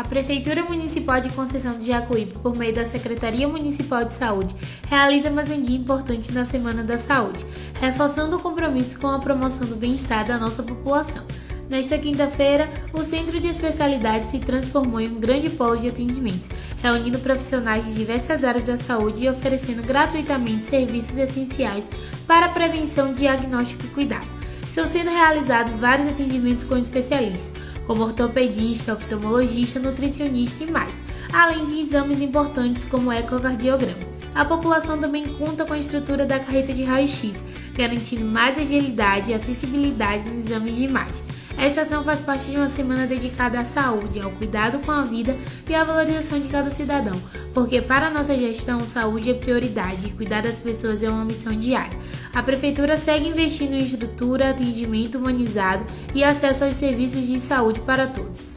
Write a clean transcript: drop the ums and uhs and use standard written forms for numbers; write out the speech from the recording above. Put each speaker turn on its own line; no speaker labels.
A Prefeitura Municipal de Conceição do Jacuípe, por meio da Secretaria Municipal de Saúde, realiza mais um dia importante na Semana da Saúde, reforçando o compromisso com a promoção do bem-estar da nossa população. Nesta quinta-feira, o Centro de Especialidades se transformou em um grande polo de atendimento, reunindo profissionais de diversas áreas da saúde e oferecendo gratuitamente serviços essenciais para prevenção, diagnóstico e cuidado. Estão sendo realizados vários atendimentos com especialistas, como ortopedista, oftalmologista, nutricionista e mais, além de exames importantes como o ecocardiograma. A população também conta com a estrutura da carreta de raio-x, garantindo mais agilidade e acessibilidade nos exames de imagem. Essa ação faz parte de uma semana dedicada à saúde, ao cuidado com a vida e à valorização de cada cidadão, porque para a nossa gestão, saúde é prioridade e cuidar das pessoas é uma missão diária. A Prefeitura segue investindo em estrutura, atendimento humanizado e acesso aos serviços de saúde para todos.